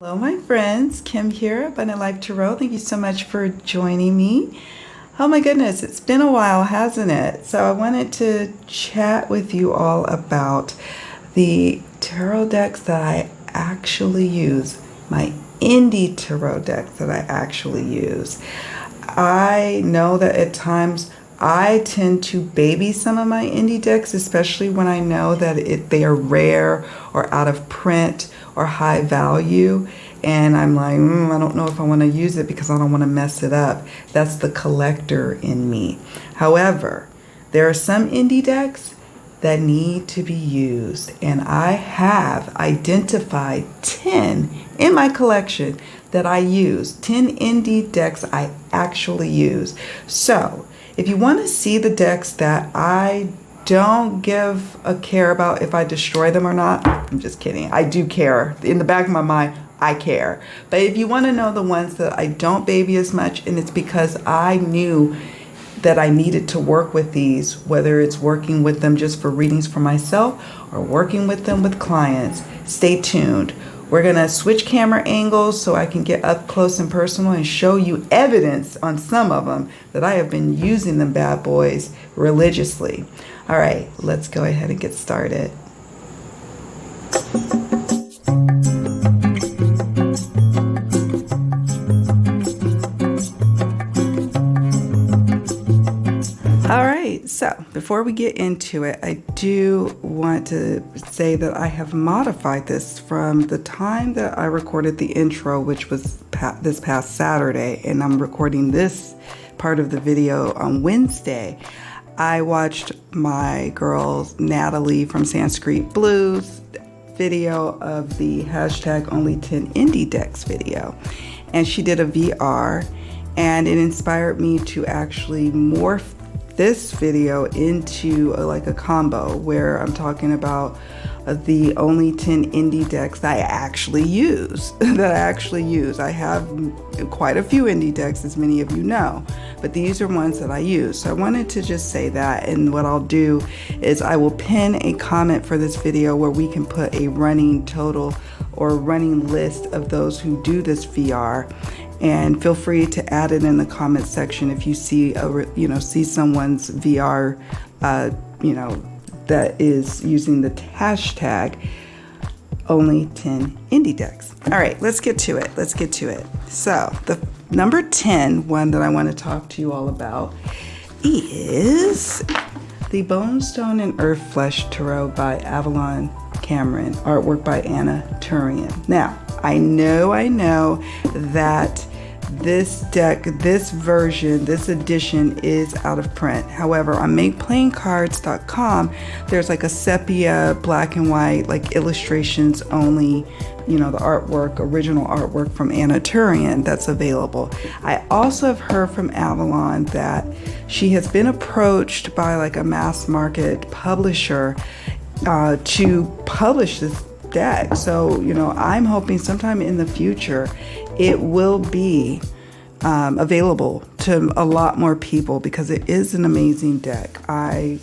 Hello my friends, Kim here, Abundant Life Tarot. Thank you so much for joining me. Oh my goodness, it's been a while, hasn't it? So I wanted to chat with you all about the tarot decks that I actually use, my indie tarot decks that I actually use. I know that at times I tend to baby some of my indie decks, especially when I know that they are rare or out of print or high value. And I'm like, I don't know if I want to use it because I don't want to mess it up. That's the collector in me. However, there are some indie decks that need to be used. And I have identified 10 in my collection that I use. 10 indie decks I actually use. So if you want to see the decks that I don't give a care about if I destroy them or not, I'm just kidding. I do care. In the back of my mind, I care. But if you want to know the ones that I don't baby as much, and it's because I knew that I needed to work with these, whether it's working with them just for readings for myself or working with them with clients, stay tuned. We're going to switch camera angles so I can get up close and personal and show you evidence on some of them that I have been using them bad boys religiously. All right, let's go ahead and get started. All right, so before we get into it, I do want to say that I have modified this from the time that I recorded the intro, which was this past Saturday, and I'm recording this part of the video on Wednesday. I watched my girl Natalie from Sanskrit Blues video of the hashtag only 10 indie decks video, and she did a VR, and it inspired me to actually morph this video into like a combo where I'm talking about the only 10 indie decks that I actually use. I have quite a few indie decks, as many of you know, but these are ones that I use. So I wanted to just say that, and what I'll do is I will pin a comment for this video where we can put a running total or running list of those who do this VR. And feel free to add it in the comment section if you see see someone's VR, that is using the hashtag only 10 indie decks. All right, let's get to it. So the number 10 one that I want to talk to you all about is the Bone, Stone, and Earth Flesh Tarot by Avalon Cameron, artwork by Anna Turian. Now, I know that this deck, this version, this edition is out of print. However, on MakePlayingCards.com, there's like a sepia, black and white, like illustrations only, the artwork, original artwork from Anna Turian that's available. I also have heard from Avalon that she has been approached by like a mass market publisher to publish this deck. So, I'm hoping sometime in the future it will be available to a lot more people because it is an amazing deck. I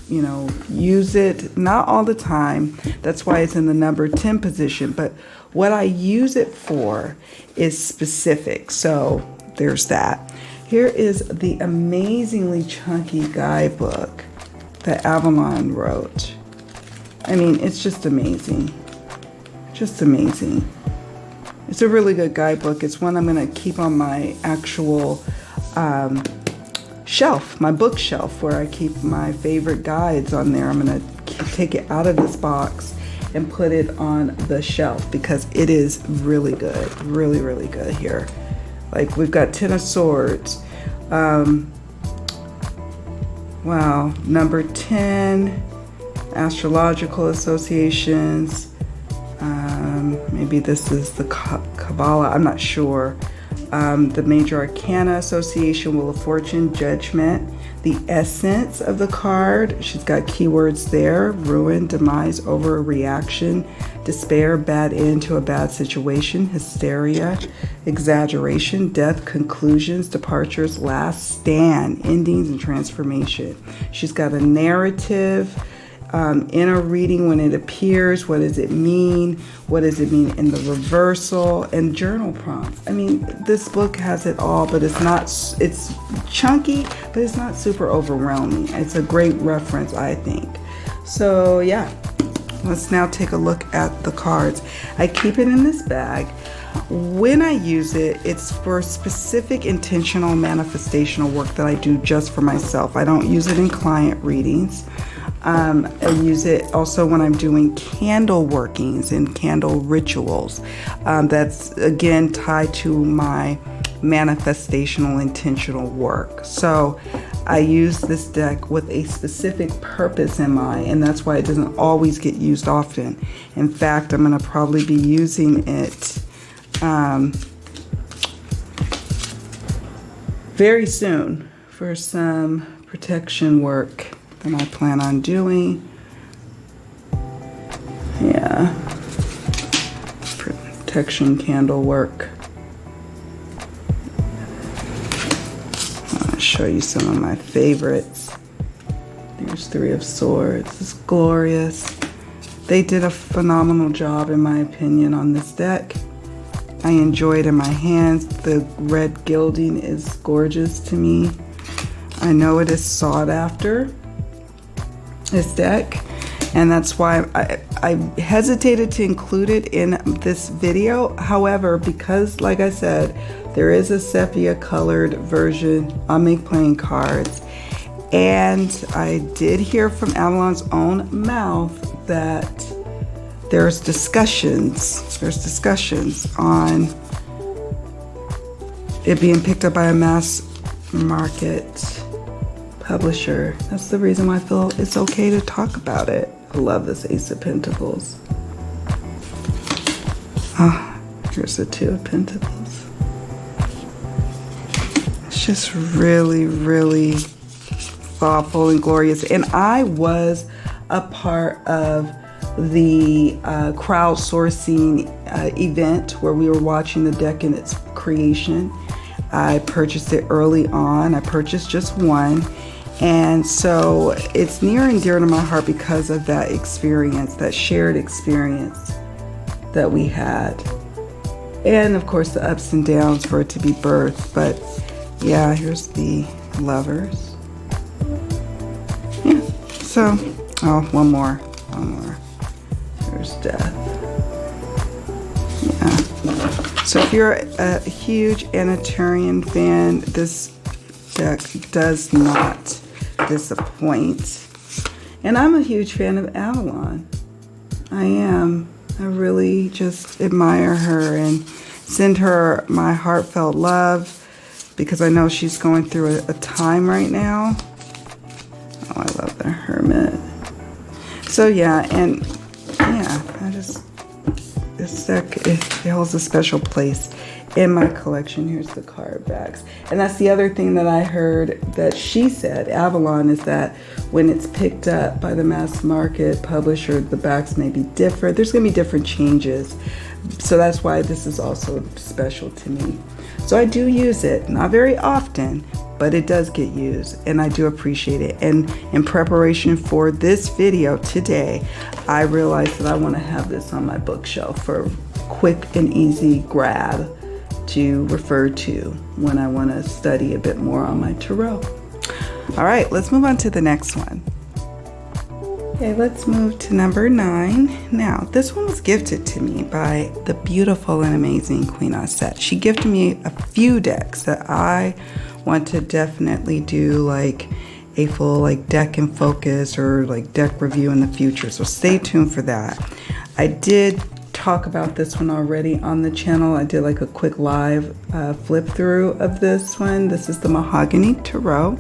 use it not all the time. That's why it's in the number 10 position. But what I use it for is specific. So there's that. Here is the amazingly chunky guidebook that Avalon wrote. I mean, it's just amazing. Just amazing. It's a really good guidebook. It's one I'm going to keep on my actual shelf, my bookshelf, where I keep my favorite guides on there. I'm going to take it out of this box and put it on the shelf because it is really good. Really, really good here. Like we've got 10 of Swords. Wow. Number 10, astrological associations. Maybe this is the Kabbalah, I'm not sure. The Major Arcana Association, Wheel of Fortune, Judgment, the essence of the card. She's got keywords there: ruin, demise, overreaction, despair, bad end to a bad situation, hysteria, exaggeration, death, conclusions, departures, last stand, endings, and transformation. She's got a narrative in a reading when it appears. What does it mean? What does it mean in the reversal? And journal prompts. I mean, this book has it all, but it's chunky, but it's not super overwhelming. It's a great reference, I think. So yeah, let's now take a look at the cards. I keep it in this bag. When I use it, it's for specific intentional manifestational work that I do just for myself. I don't use it in client readings. I use it also when I'm doing candle workings and candle rituals. That's again tied to my manifestational intentional work. So I use this deck with a specific purpose in mind, and that's why it doesn't always get used often. In fact, I'm going to probably be using it very soon for some protection work that I plan on doing. Yeah, protection candle work. I'll show you some of my favorites. There's Three of Swords. It's glorious. They did a phenomenal job, in my opinion, on this deck. I enjoy it in my hands. The red gilding is gorgeous to me. I know it is sought after, this deck, and that's why I hesitated to include it in this video. However, because like I said, there is a sepia colored version on Make Playing cards, and I did hear from Avalon's own mouth that there's discussions on it being picked up by a mass market publisher. That's the reason why I feel it's okay to talk about it. I love this Ace of Pentacles. Oh, here's the Two of Pentacles. It's just really, really thoughtful and glorious. And I was a part of the crowdsourcing event where we were watching the deck in its creation. I purchased it early on. I purchased just one. And so it's near and dear to my heart because of that experience, that shared experience that we had. And of course the ups and downs for it to be birthed. But yeah, here's the Lovers. Yeah, so, oh, one more. There's Death. Yeah. So if you're a huge Anatarian fan, this deck does not disappoint. And I'm a huge fan of Avalon. I am. I really just admire her and send her my heartfelt love because I know she's going through a time right now. Oh, I love the Hermit. So yeah, and yeah, this deck, it holds a special place in my collection. Here's the card backs. And that's the other thing that I heard that she said, Avalon, is that when it's picked up by the mass market publisher, the backs may be different. There's going to be different changes. So that's why this is also special to me. So I do use it, not very often, but it does get used and I do appreciate it. And in preparation for this video today, I realized that I want to have this on my bookshelf for quick and easy grab to refer to when I want to study a bit more on my tarot. All right, let's move on to the next one. Okay, let's move to number 9. Now, this one was gifted to me by the beautiful and amazing Queen Osset. She gifted me a few decks that I want to definitely do like a full like deck in focus or like deck review in the future. So stay tuned for that. I did talk about this one already on the channel. I did like a quick live flip through of this one. This is the Mahogany Tarot,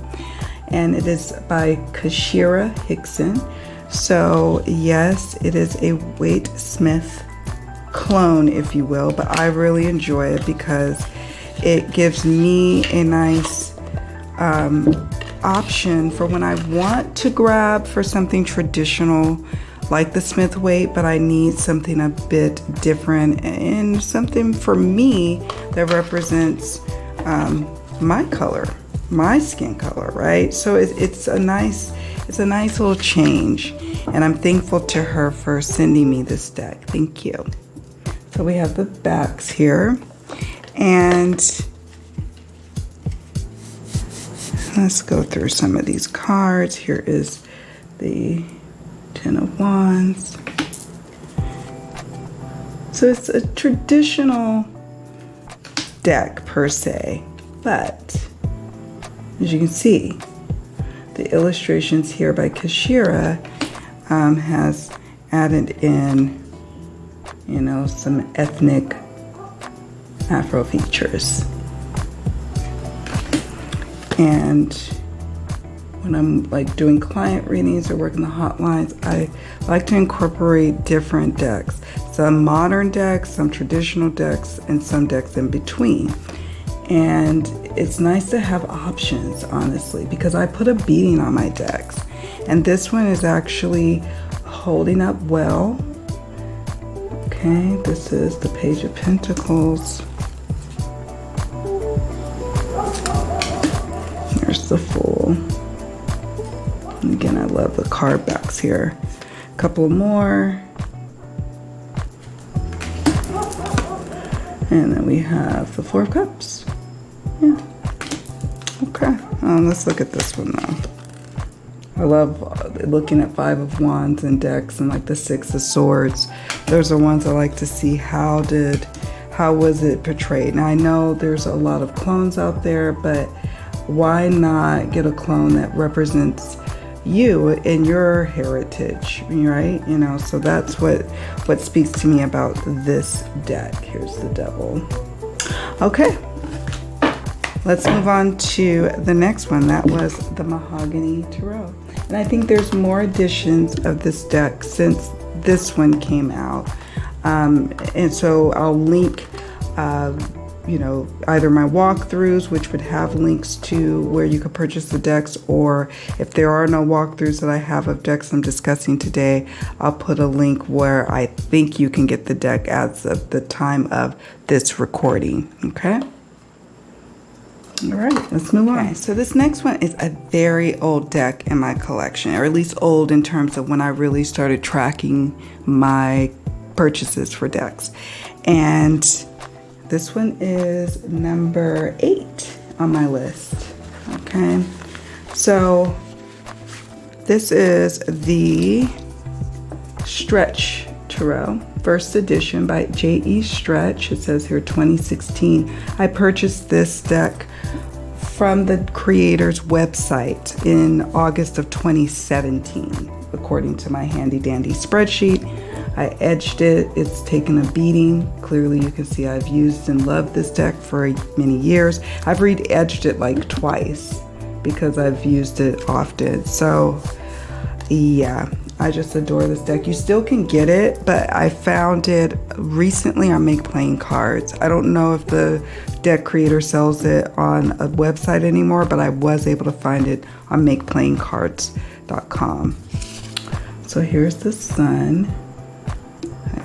and it is by Cashapp Hickson. So yes, it is a Waite Smith clone, if you will, but I really enjoy it because it gives me a nice option for when I want to grab for something traditional like the Smith Waite, but I need something a bit different and something for me that represents my color, my skin color, right? So it's a nice it's a nice little change. And I'm thankful to her for sending me this deck. Thank you. So we have the backs here. And let's go through some of these cards. Here is the Ten of Wands. So it's a traditional deck per se, but as you can see, the illustrations here by Cashapp has added in, you know, some ethnic Afro features. And when I'm like doing client readings or working the hotlines, I like to incorporate different decks. Some modern decks, some traditional decks, and some decks in between. And it's nice to have options, honestly, because I put a beading on my decks. And this one is actually holding up well. Okay, this is the Page of Pentacles. Here's the Fool. And again, I love the card backs here. A couple more. And then we have the Four of Cups. Yeah. Okay. Let's look at this one now. I love looking at Five of Wands and decks and like the Six of Swords. Those are ones I like to see how was it portrayed. Now I know there's a lot of clones out there, but why not get a clone that represents you and your heritage, right? You know, so that's what speaks to me about this deck. Here's the Devil. Okay, let's move on to the next one. That was the Mahogany Tarot. And I think there's more editions of this deck since this one came out. And so I'll link you know, either my walkthroughs, which would have links to where you could purchase the decks, or if there are no walkthroughs that I have of decks I'm discussing today, I'll put a link where I think you can get the deck as of the time of this recording. Okay? All right, let's move on. So this next one is a very old deck in my collection, or at least old in terms of when I really started tracking my purchases for decks. And this one is number 8 on my list. Okay, so this is the Stretch Tarot, first edition by J.E. Stretch. It says here 2016. I purchased this deck from the creator's website in August of 2017, according to my handy dandy spreadsheet. I edged it. It's taken a beating. Clearly you can see I've used and loved this deck for many years. I've re-edged it like twice because I've used it often. So yeah, I just adore this deck. You still can get it, but I found it recently on Make Playing Cards. I don't know if the deck creator sells it on a website anymore, but I was able to find it on makeplayingcards.com. So here's the Sun.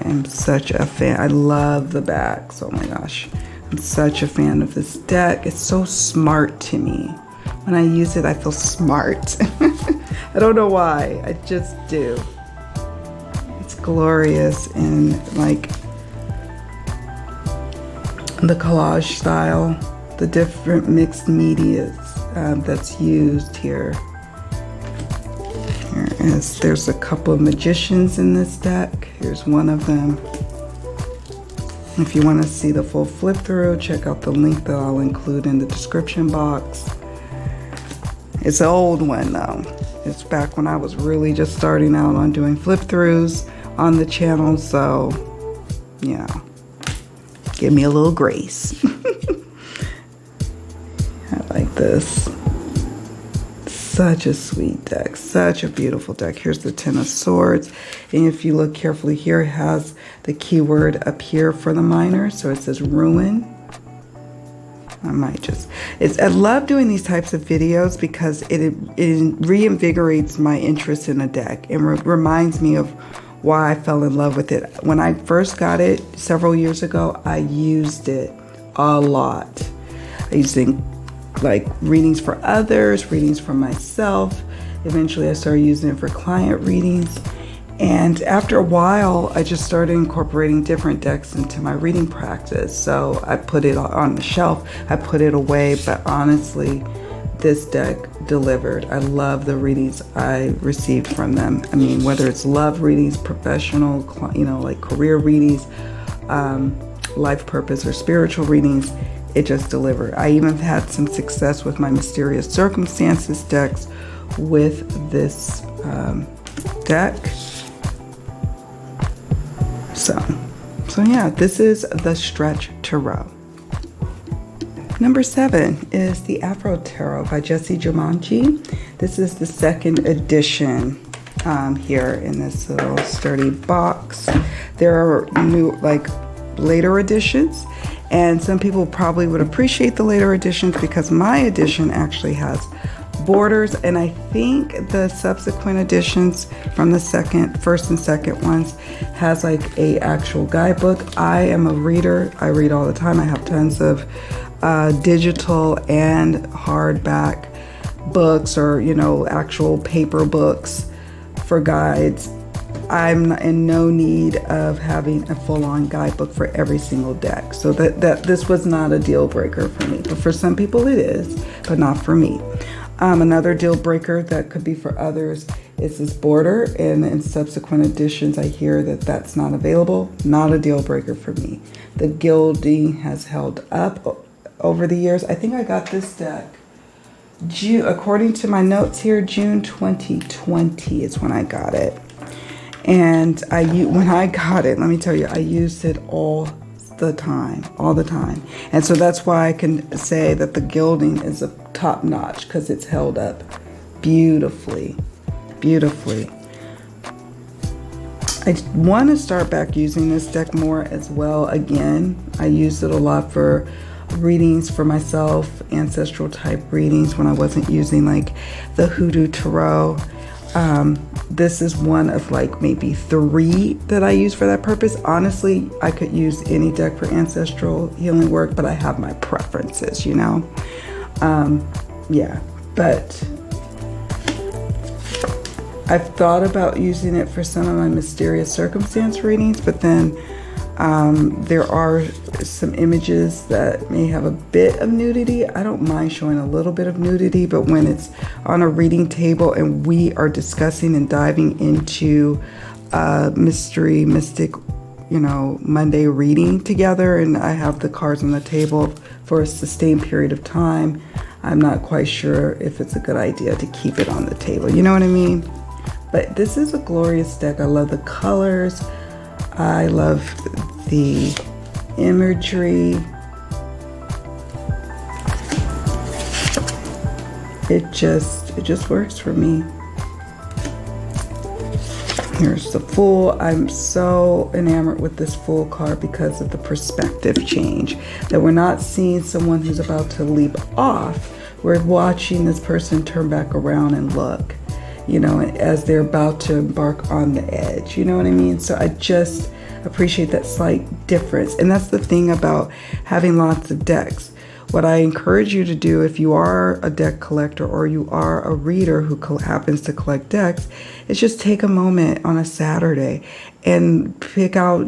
I am such a fan. I love the backs. Oh my gosh. I'm such a fan of this deck. It's so smart to me. When I use it, I feel smart. I don't know why. I just do. It's glorious in like the collage style, the different mixed medias that's used here. There's a couple of magicians in this deck. Here's one of them. If you want to see the full flip through, check out the link that I'll include in the description box. It's an old one though. It's back when I was really just starting out on doing flip throughs on the channel, so yeah, give me a little grace. I like this. Such a sweet deck, such a beautiful deck. Here's the Ten of Swords, and if you look carefully here, it has the keyword up here for the minor, so it says ruin. I love doing these types of videos because it reinvigorates my interest in a deck and reminds me of why I fell in love with it. When I first got it several years ago, I used it a lot. I used it like readings for others, readings for myself, Eventually I started using it for client readings. And after a while, I just started incorporating different decks into my reading practice. So I put it on the shelf, I put it away, but honestly, this deck delivered. I love the readings I received from them. I mean, whether it's love readings, professional, like career readings, life purpose or spiritual readings, it just delivered. I even had some success with my Mysterious Circumstances decks with this deck. So yeah, this is the Stretch Tarot. Number 7 is the Afro Tarot by Jessie Jumanji. This is the second edition here in this little sturdy box. There are new, like, later editions, and some people probably would appreciate the later editions because my edition actually has borders, and I think the subsequent editions from the first and second ones has like a actual guidebook. I am a reader. I read all the time. I have tons of digital and hardback books, or actual paper books for guides. I'm in no need of having a full-on guidebook for every single deck, so that this was not a deal breaker for me. But for some people it is, but not for me. Another deal breaker that could be for others is this border, and in subsequent editions I hear that that's not available. Not a deal breaker for me. The gilding has held up over the years. I think I got this deck according to my notes here, June 2020 is when I got it. And when I got it, let me tell you, I used it all the time. And so that's why I can say that the gilding is a top notch, because it's held up beautifully. I want to start back using this deck more as well. Again, I used it a lot for readings for myself, ancestral type readings, when I wasn't using like the Hoodoo Tarot. This is one of like maybe 3 that I use for that purpose. Honestly, I could use any deck for ancestral healing work, but I have my preferences, yeah, but I've thought about using it for some of my Mysterious Circumstance readings, but then there are some images that may have a bit of nudity. I don't mind showing a little bit of nudity, but when it's on a reading table and we are discussing and diving into mystic, Monday reading together, and I have the cards on the table for a sustained period of time, I'm not quite sure if it's a good idea to keep it on the table. You know what I mean? But this is a glorious deck. I love the colors. I love the imagery. It just works for me. Here's the Fool. I'm so enamored with this Fool card because of the perspective change. That we're not seeing someone who's about to leap off. We're watching this person turn back around and look, as they're about to embark on the edge. You know what I mean? So I just appreciate that slight difference. And that's the thing about having lots of decks. What I encourage you to do, if you are a deck collector or you are a reader who happens to collect decks, is just take a moment on a Saturday and pick out,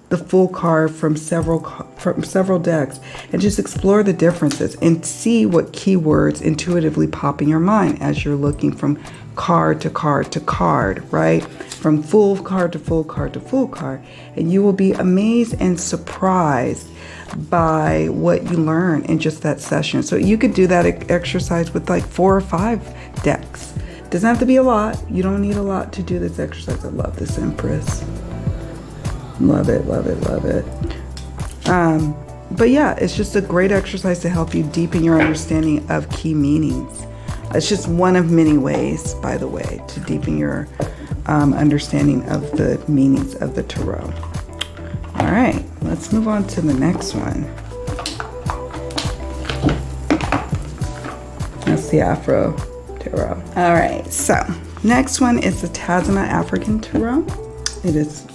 the full card from several decks, and just explore the differences and see what keywords intuitively pop in your mind as you're looking from card to card to card, right? From full card to full card to full card. And you will be amazed and surprised by what you learn in just that session. So you could do that exercise with like 4 or 5 decks. Doesn't have to be a lot. You don't need a lot to do this exercise. I love this Empress. Love it. But yeah, it's just a great exercise to help you deepen your understanding of key meanings. It's just one of many ways, by the way, to deepen your understanding of the meanings of the tarot. All right, let's move on to the next one. That's the Afro Tarot. All right, so next one is the Tasma African Tarot. It is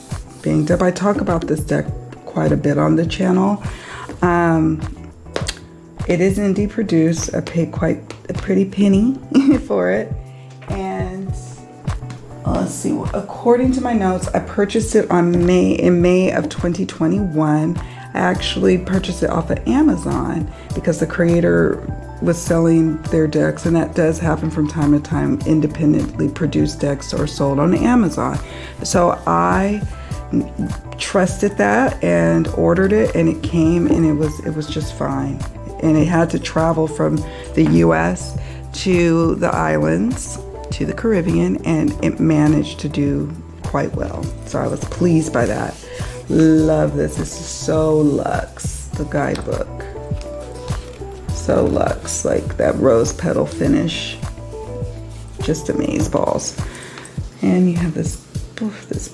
being dubbed. I talk about this deck quite a bit on the channel. It is indie produced. I paid quite a pretty penny for it. And let's see, according to my notes, I purchased it in May of 2021. I actually purchased it off of Amazon because the creator was selling their decks, and that does happen from time to time. Independently produced decks are sold on Amazon. So I trusted that and ordered it, and it came, and it was just fine. And it had to travel from the US to the islands, to the Caribbean, and it managed to do quite well. So I was pleased by that. Love this. This is so luxe, the guidebook. So luxe, like that rose petal finish. Just amazeballs. And you have this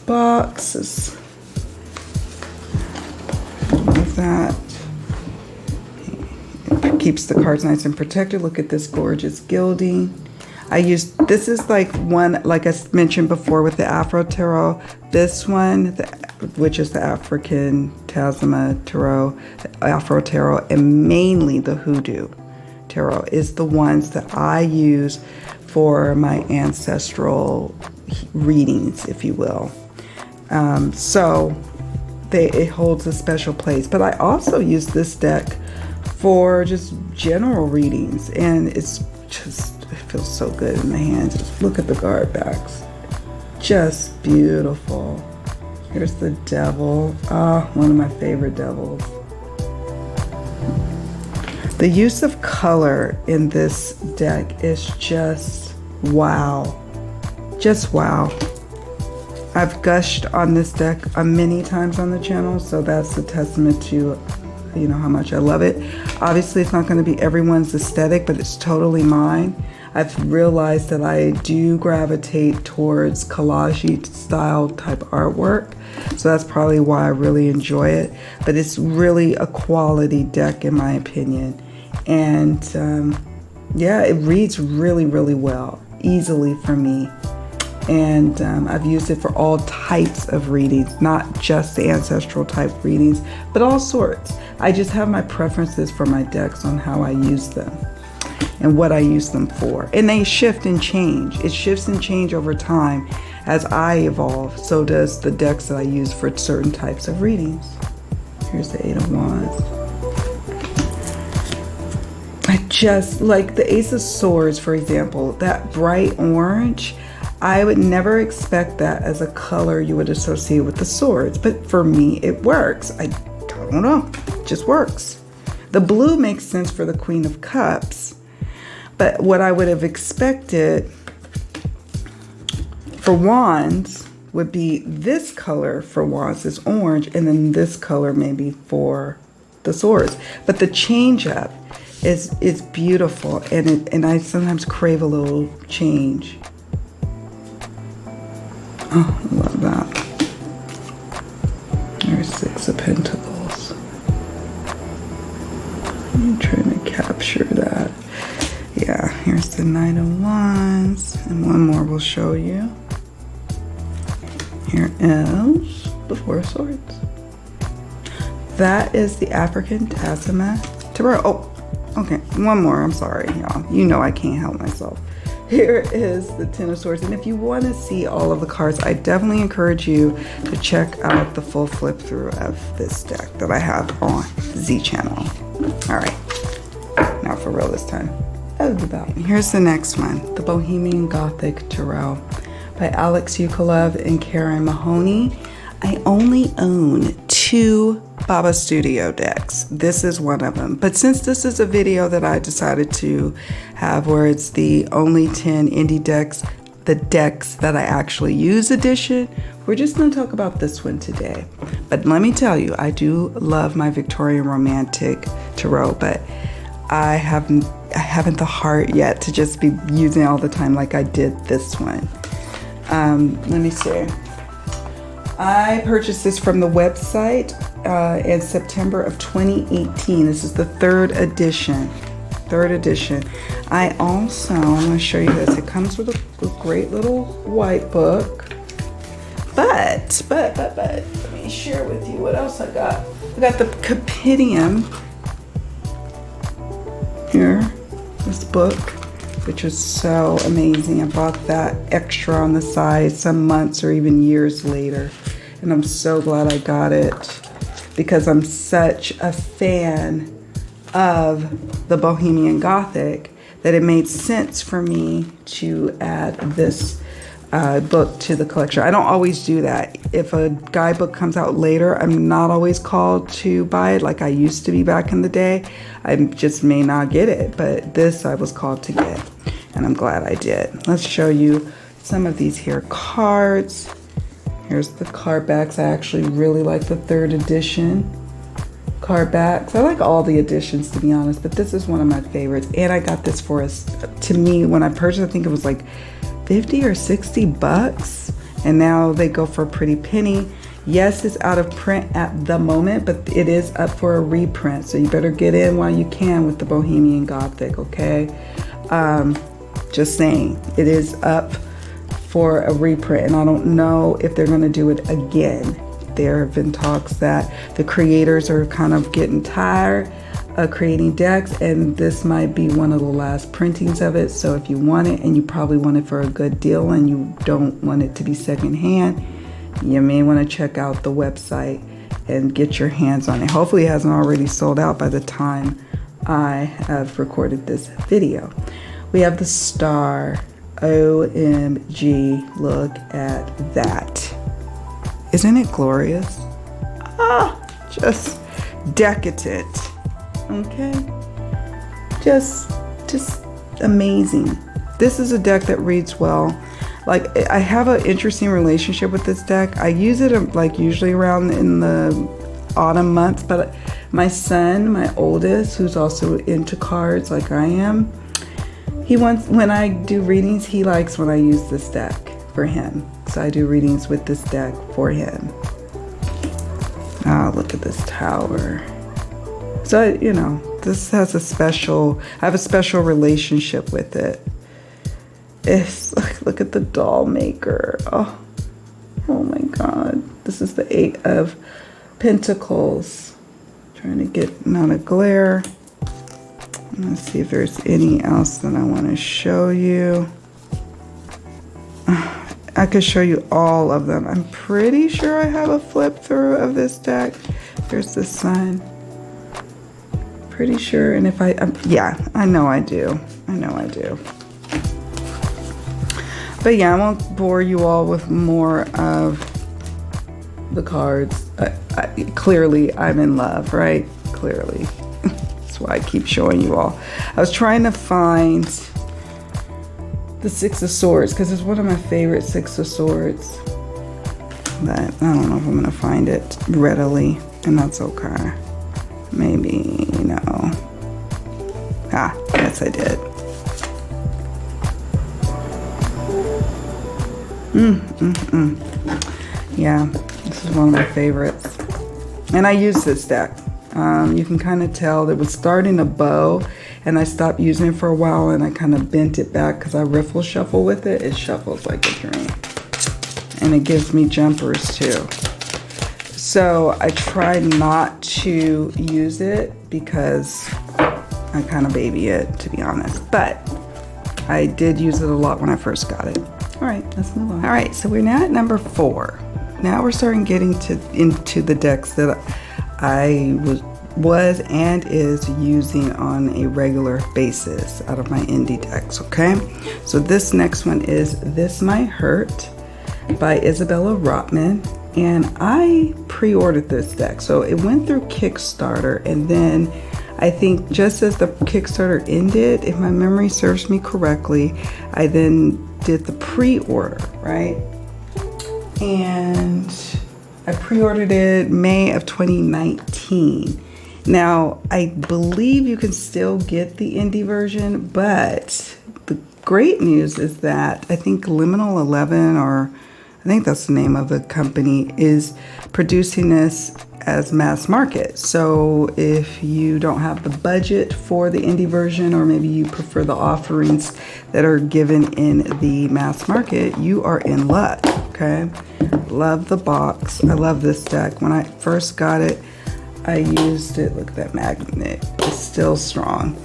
box. Move that. It keeps the cards nice and protected. Look at this gorgeous gilding. This is like one, like I mentioned before with the Afro Tarot. This one, which is the African Tasma Tarot, the Afro Tarot, and mainly the Hoodoo Tarot is the ones that I use for my ancestral readings, if you will. So it holds a special place. But I also use this deck for just general readings, and it feels so good in the hands. Just look at the guard backs. Just beautiful. Here's the devil. One of my favorite devils. The use of color in this deck is just wow. Just wow. I've gushed on this deck many times on the channel, so that's a testament to how much I love it. Obviously, it's not going to be everyone's aesthetic, but it's totally mine. I've realized that I do gravitate towards collage style type artwork, so that's probably why I really enjoy it. But it's really a quality deck in my opinion, and yeah, it reads really, really well, easily for me. And I've used it for all types of readings, not just the ancestral type readings, but all sorts. I just have my preferences for my decks on how I use them and what I use them for. And they shift and change. It shifts and change over time as I evolve. So does the decks that I use for certain types of readings. Here's the Eight of Wands. I just like the Ace of Swords, for example, that bright orange. I would never expect that as a color you would associate with the swords, but for me, it works. I don't know, it just works. The blue makes sense for the Queen of Cups, but what I would have expected for wands would be this color for wands is orange, and then this color maybe for the swords. But the change up is beautiful, and I sometimes crave a little change. Oh, I love that. There's Six of Pentacles. I'm trying to capture that. Yeah, here's the Knight of Wands. And one more we'll show you. Here is the Four of Swords. That is the African Tasma Tarot. Oh, okay, one more. I'm sorry, y'all. You know I can't help myself. Here is the Ten of Swords. And if you want to see all of the cards, I definitely encourage you to check out the full flip through of this deck that I have on Z channel. All right, now for real this time. Here's the next one, the Bohemian Gothic Tarot by Alex Ukulov and Karen Mahoney. I only own 2 Baba Studio decks. This is one of them. But since this is a video that I decided to have where it's the only 10 indie decks, the decks that I actually use edition, we're just going to talk about this one today. But let me tell you, I do love my Victorian Romantic Tarot, but I haven't the heart yet to just be using it all the time like I did this one. Let me see. I purchased this from the website in September of 2018. This is the 3rd edition. 3rd edition. I'm going to show you this. It comes with a great little white book. But, let me share with you what else I got. I got the Compendium here, this book. which was so amazing. I bought that extra on the side some months or even years later. And I'm so glad I got it because I'm such a fan of the Bohemian Gothic that it made sense for me to add this book to the collection. I don't always do that. If a guidebook comes out later, I'm not always called to buy it like I used to be back in the day. I just may not get it, but this I was called to get, and I'm glad I did. Let's show you some of these here cards. Here's the card backs. I actually really like the 3rd edition card backs. I like all the editions, to be honest, but this is one of my favorites. And I got this for us. To me, when I purchased, I think it was like 50 or 60 bucks, and now they go for a pretty penny. Yes, it's out of print at the moment, but it is up for a reprint, so you better get in while you can with the Bohemian Gothic, okay? Just saying, it is up for a reprint, and I don't know if they're going to do it again. There have been talks that the creators are kind of getting tired creating decks, and this might be one of the last printings of it. So if you want it, and you probably want it for a good deal and you don't want it to be secondhand, you may want to check out the website and get your hands on it. Hopefully it hasn't already sold out by the time I have recorded this video. We have the star. OMG, look at that. Isn't it glorious? Just decadent. Okay, just amazing. This is a deck that reads well. Like, I have an interesting relationship with this deck. I use it like usually around in the autumn months, but my son, my oldest, who's also into cards like I am, he wants, when I do readings, he likes when I use this deck for him. So I do readings with this deck for him. Oh, look at this tower. So, you know, this has a special, I have a special relationship with it. It's, look at the doll maker. Oh my God. This is the 8 of Pentacles. Trying to get out of glare. Let's see if there's any else that I want to show you. I could show you all of them. I'm pretty sure I have a flip through of this deck. There's the sun. Pretty sure, and if yeah, I know I do. But yeah, I won't bore you all with more of the cards. Clearly, I'm in love, right? Clearly. That's why I keep showing you all. I was trying to find the 6 of Swords because it's one of my favorite 6 of Swords. But I don't know if I'm going to find it readily, and that's okay. Maybe, no. Yes, I did. Yeah, this is one of my favorites. And I use this deck. You can kind of tell that it was starting to bow, and I stopped using it for a while, and I kind of bent it back because I riffle shuffle with it. It shuffles like a dream. And it gives me jumpers too. So I tried not to use it because I kind of baby it, to be honest. But I did use it a lot when I first got it. All right, let's move on. All right, so we're now at number 4. Now we're starting getting into the decks that I was and is using on a regular basis out of my indie decks, okay? So this next one is This Might Hurt by Isabella Rotman. And I pre-ordered this deck. So it went through Kickstarter, and then I think just as the Kickstarter ended, if my memory serves me correctly, I then did the pre-order, right? And I pre-ordered it May of 2019. Now, I believe you can still get the indie version, but the great news is that I think Liminal 11, or I think that's the name of the company, is producing this as mass market. So if you don't have the budget for the indie version, or maybe you prefer the offerings that are given in the mass market, you are in luck, okay? Love the box. I love this deck. When I first got it, I used it. Look at that magnet. It's still strong.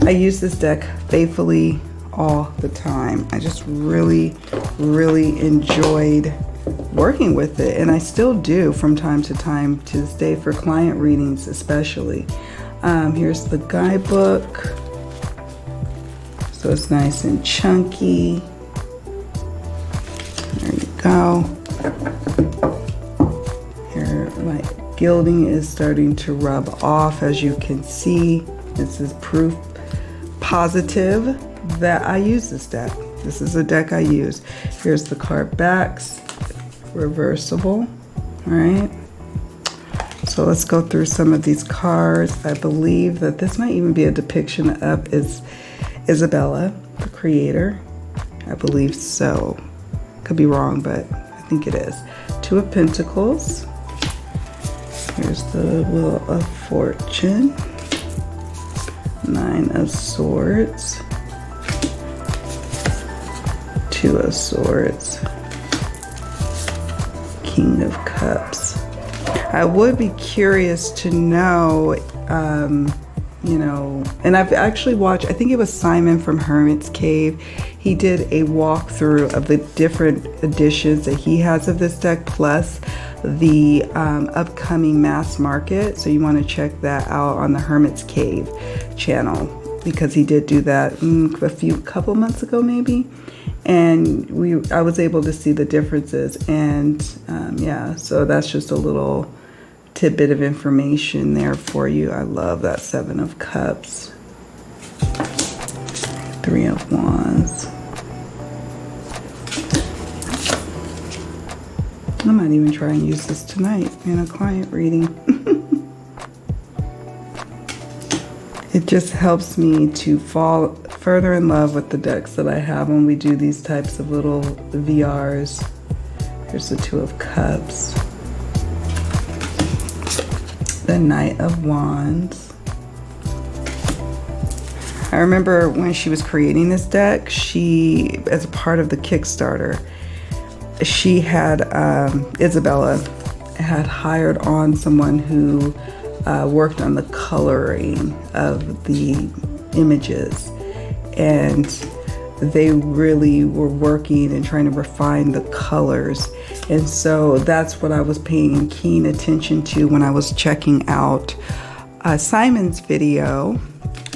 I use this deck faithfully all the time. I just really, really enjoyed working with it, and I still do from time to time to this day for client readings especially. Here's the guidebook. So it's nice and chunky. There you go. Here, my gilding is starting to rub off, as you can see. This is proof positive that I use this deck. This is a deck I use. Here's the card backs, reversible. All right. So let's go through some of these cards. I believe that this might even be a depiction of Isabella, the creator. I believe so. Could be wrong, but I think it is. Two of Pentacles. Here's the Wheel of Fortune. Nine of Swords. Two of Swords. King of Cups. I would be curious to know, you know, and I've actually watched, I think it was Simon from Hermit's Cave. He did a walkthrough of the different editions that he has of this deck, plus the upcoming mass market. So you want to check that out on the Hermit's Cave channel, because he did do that a couple months ago maybe. And I was able to see the differences, and yeah, so that's just a little tidbit of information there for you. I love that Seven of Cups, Three of Wands. I might even try and use this tonight in a client reading. It just helps me to fall further in love with the decks that I have when we do these types of little VRs. Here's the Two of Cups. The Knight of Wands. I remember when she was creating this deck, she, as a part of the Kickstarter, she had, Isabella had hired on someone who worked on the coloring of the images, and they really were working and trying to refine the colors. And so that's what I was paying keen attention to when I was checking out Simon's video,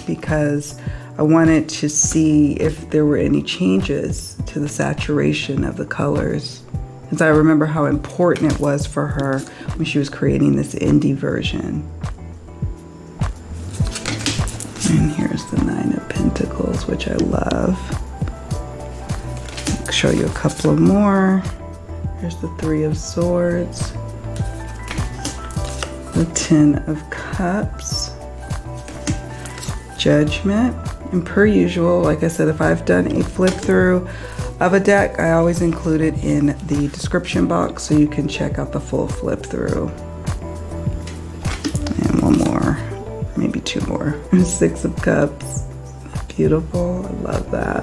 because I wanted to see if there were any changes to the saturation of the colors, because I remember how important it was for her when she was creating this indie version. And here's the Nine of Pentacles, which I love. I'll show you a couple of more. Here's the Three of Swords, the Ten of Cups, Judgment. And per usual, like I said, if I've done a flip through of a deck, I always include it in the description box so you can check out the full flip through. And one more, maybe two more. Six of Cups, beautiful, I love that.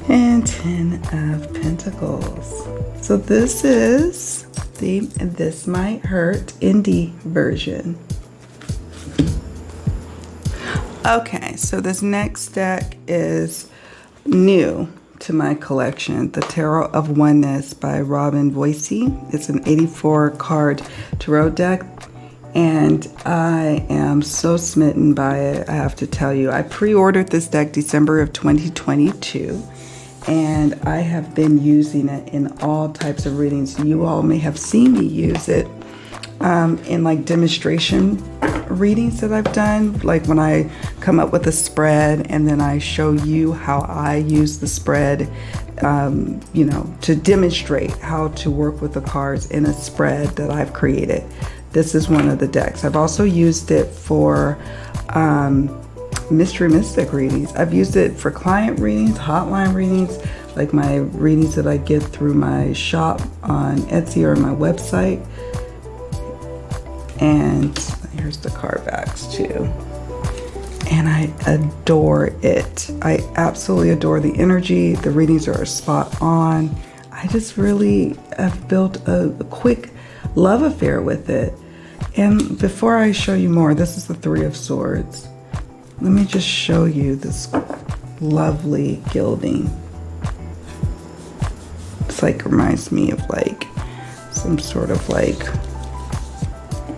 And Ten of Pentacles. So this is the This Might Hurt indie version. Okay, so this next deck is new to my collection, the Tarot of Oneness by Robin Voicey. It's an 84 card tarot deck, and I am so smitten by it, I have to tell you. I pre-ordered this deck December of 2022, and I have been using it in all types of readings. You all may have seen me use it in like demonstration readings that I've done, like when I come up with a spread and then I show you how I use the spread, you know, to demonstrate how to work with the cards in a spread that I've created. This is one of the decks. I've also used it for Mystery Mystic readings. I've used it for client readings, hotline readings, like my readings that I get through my shop on Etsy or my website. And here's the card backs too. And I adore it. I absolutely adore the energy. The readings are spot on. I just really have built a quick love affair with it. And before I show you more, this is the Three of Swords. Let me just show you this lovely gilding. It's like, reminds me of like some sort of like,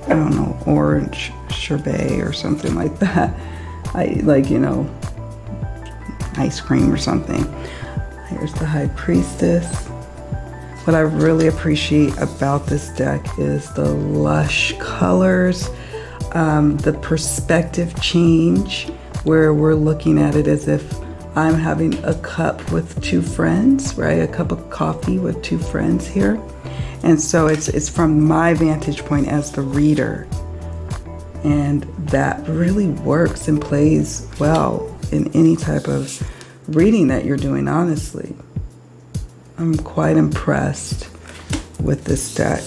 I don't know, orange sherbet or something like that. Like, you know, ice cream or something. Here's the High Priestess. What I really appreciate about this deck is the lush colors, the perspective change, where we're looking at it as if I'm having a cup with two friends, right? A cup of coffee with two friends here. And so it's from my vantage point as the reader. And that really works and plays well in any type of reading that you're doing, honestly. I'm quite impressed with this deck.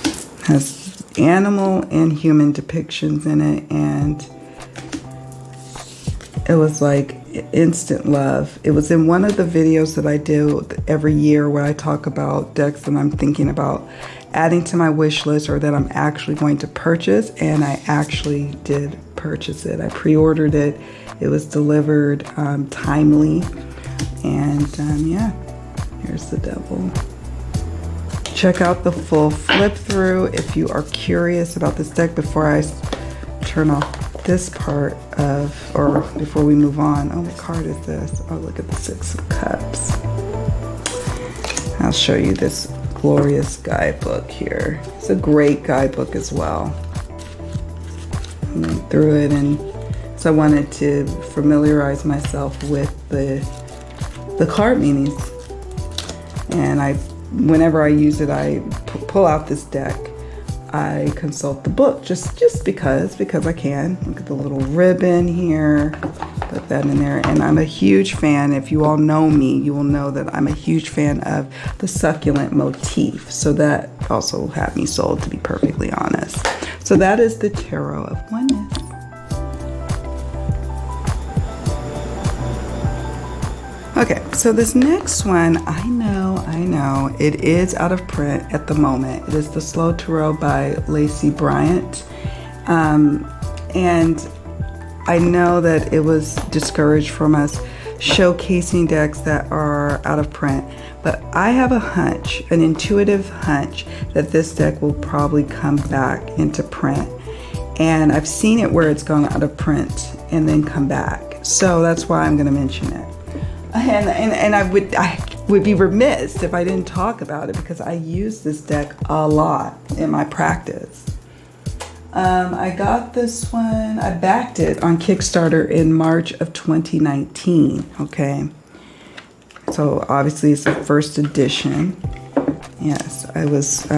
It has animal and human depictions in it, and it was like instant love. It was in one of the videos that I do every year where I talk about decks that I'm thinking about adding to my wish list or that I'm actually going to purchase, and I actually did purchase it. I pre-ordered it. It was delivered timely, and yeah, here's the Devil. Check out the full flip through if you are curious about this deck before I turn off this part of, or before we move on. Oh, what card is this? Oh, look at the Six of Cups. I'll show you this glorious guidebook here. It's a great guidebook as well. I went through it, and so I wanted to familiarize myself with the card meanings. And whenever I use it, I pull out this deck. I consult the book just because I can. Look at the little ribbon here. Put that in there. And I'm a huge fan. If you all know me, you will know that I'm a huge fan of the succulent motif. So that also had me sold, to be perfectly honest. So that is the Tarot of Oneness. Okay, so this next one, I know, it is out of print at the moment. It is the Slow Tarot by Lacey Bryant. And I know that it was discouraged from us showcasing decks that are out of print, but I have a hunch, an intuitive hunch, that this deck will probably come back into print. And I've seen it where it's gone out of print and then come back. So that's why I'm going to mention it. And I would be remiss if I didn't talk about it, because I use this deck a lot in my practice. I got this one, I backed it on Kickstarter in March of 2019, okay? So obviously it's the first edition. Yes, I was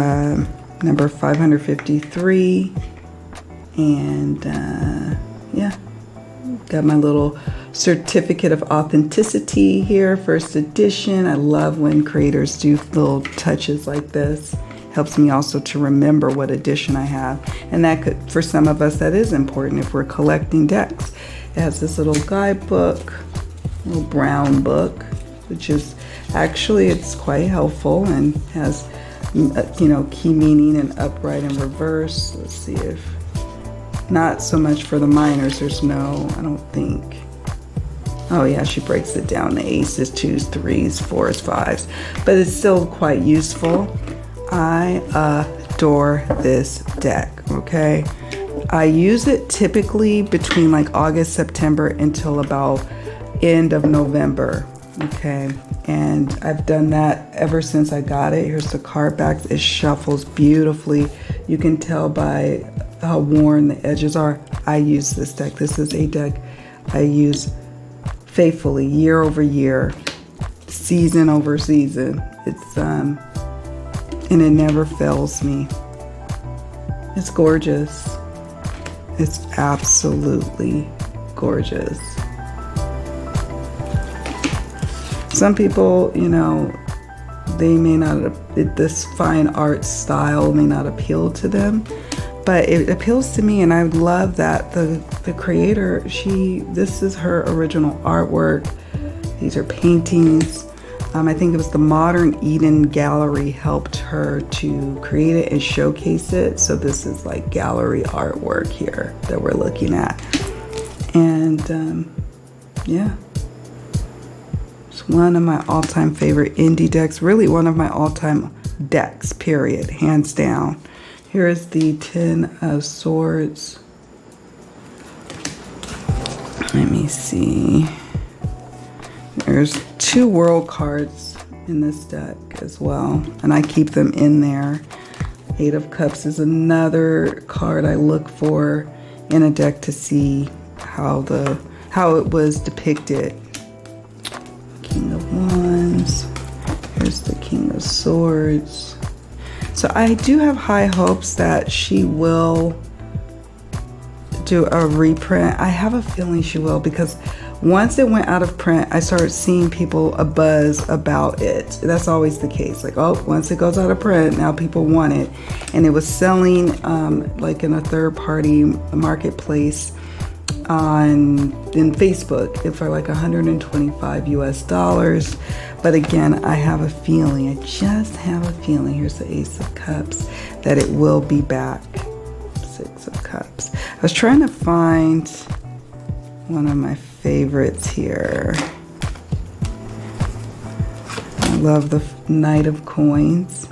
number 553, and yeah, got my little certificate of authenticity here, first edition. I love when creators do little touches like this. Helps me also to remember what edition I have. And that could, for some of us, that is important if we're collecting decks. It has this little guidebook, little brown book, which is actually, it's quite helpful and has, you know, key meaning and upright and reverse. Let's see if, not so much for the minors. There's no, I don't think. Oh yeah, she breaks it down to aces, twos, threes, fours, fives, but it's still quite useful. I adore this deck, okay? I use it typically between like August, September until about end of November, okay? And I've done that ever since I got it. Here's the card back. It shuffles beautifully. You can tell by how worn the edges are. I use this deck. This is a deck I use faithfully, year over year, season over season. It's and it never fails me. It's gorgeous. It's absolutely gorgeous. Some people, you know, they may not, this fine art style may not appeal to them, but it appeals to me, and I love that the creator, this is her original artwork. These are paintings. I think it was the Modern Eden Gallery helped her to create it and showcase it. So this is like gallery artwork here that we're looking at. And yeah, it's one of my all-time favorite indie decks, really one of my all-time decks, period, hands down. Here is the Ten of Swords. Let me see. There's 2 world cards in this deck as well, and I keep them in there. 8 of Cups is another card I look for in a deck to see how it was depicted. King of Wands. Here's the King of Swords. So I do have high hopes that she will do a reprint. I have a feeling she will, because once it went out of print, I started seeing people a buzz about it. That's always the case. Like, oh, once it goes out of print, now people want it. And it was selling like in a third-party marketplace in Facebook for like $125 US. But again, I have a feeling, I just have a feeling, here's the Ace of Cups, that it will be back. 6 of Cups. I was trying to find one of my favorites here. I love the Knight of Coins.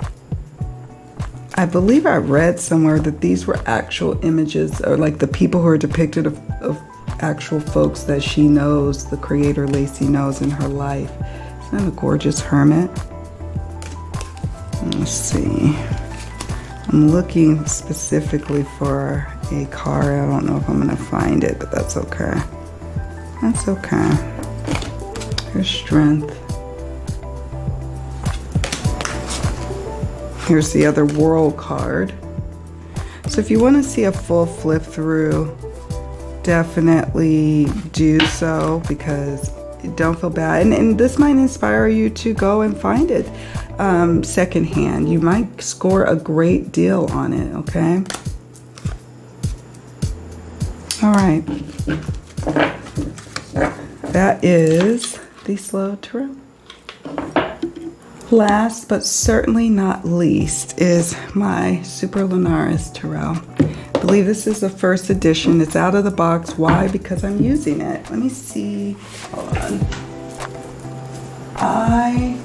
I believe I read somewhere that these were actual images, or like the people who are depicted of actual folks that she knows, the creator Lacey knows in her life. Isn't that a gorgeous hermit? Let's see. I'm looking specifically for a card. I don't know if I'm going to find it, but that's okay. That's okay. Here's Strength. Here's the other World card. So if you want to see a full flip through, definitely do so, because don't feel bad. And this might inspire you to go and find it secondhand. You might score a great deal on it, okay? All right. That is the Slow Tarot. Last but certainly not least is my Super Linaris Tarot. I believe this is the first edition. It's out of the box. Why? Because I'm using it. Let me see. Hold on. I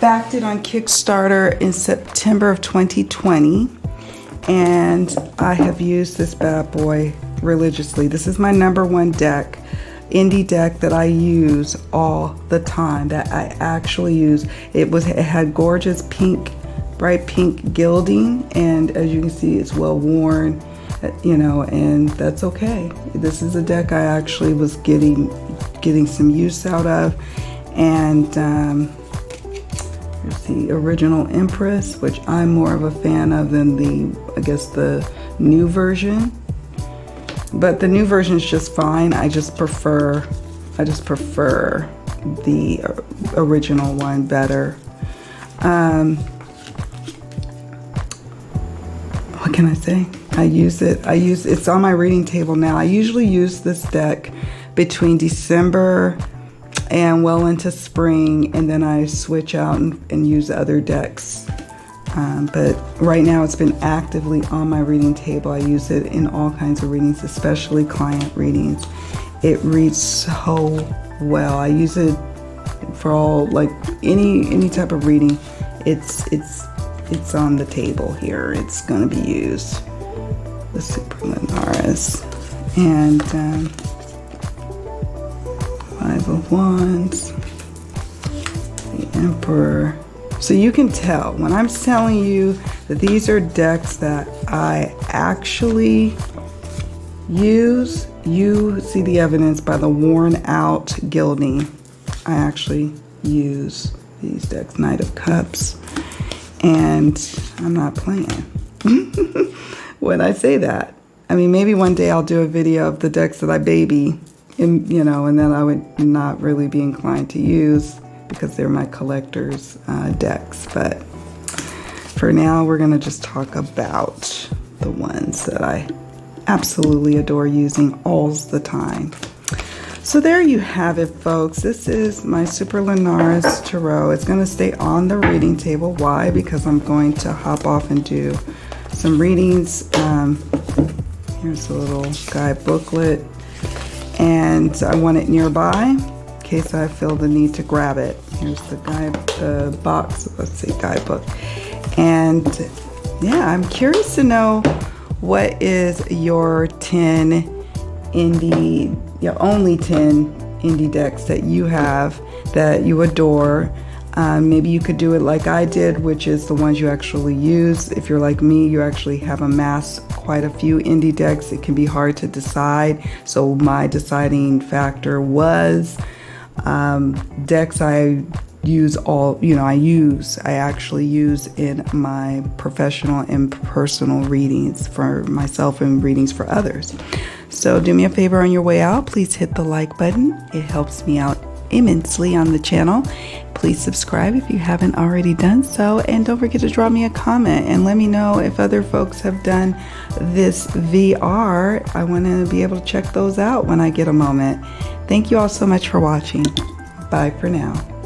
backed it on Kickstarter in September of 2020, and I have used this bad boy religiously. This is my #1 deck, indie deck, that I use all the time, that I actually use. It had gorgeous pink, bright pink gilding, and as you can see, it's well worn, you know, and that's okay. This is a deck I actually was getting some use out of. And here's the original Empress, which I'm more of a fan of than I guess the new version. But the new version is just fine. I just prefer the original one better. What can I say? It's on my reading table now. I usually use this deck between December and well into spring, and then I switch out and use other decks. But right now it's been actively on my reading table. I use it in all kinds of readings, especially client readings. It reads so well. I use it for all, like any type of reading. It's on the table here. It's going to be used. The Super Linaris. And 5 of Wands. The Emperor. So you can tell when I'm telling you that these are decks that I actually use. You see the evidence by the worn out gilding. I actually use these decks. Knight of Cups. And I'm not playing when I say that. I mean, maybe one day I'll do a video of the decks that I baby, and then I would not really be inclined to use, because they're my collector's decks. But for now, we're going to just talk about the ones that I absolutely adore using all the time. So there you have it, folks. This is my Super Linaris Tarot. It's going to stay on the reading table. Why? Because I'm going to hop off and do some readings. Here's a little guide booklet. and I want it nearby in case I feel the need to grab it. Here's the box, let's see, guidebook. And yeah, I'm curious to know what is your 10 indie, only 10 indie decks that you have that you adore. Maybe you could do it like I did, which is the ones you actually use. If you're like me, you actually have amassed quite a few indie decks. It can be hard to decide. So my deciding factor was decks I use I actually use in my professional and personal readings for myself and readings for others. So do me a favor on your way out, please hit the like button. It helps me out immensely on the channel. Please subscribe if you haven't already done so, and don't forget to drop me a comment and let me know if other folks have done this VR. I want to be able to check those out when I get a moment. Thank you all so much for watching. Bye for now.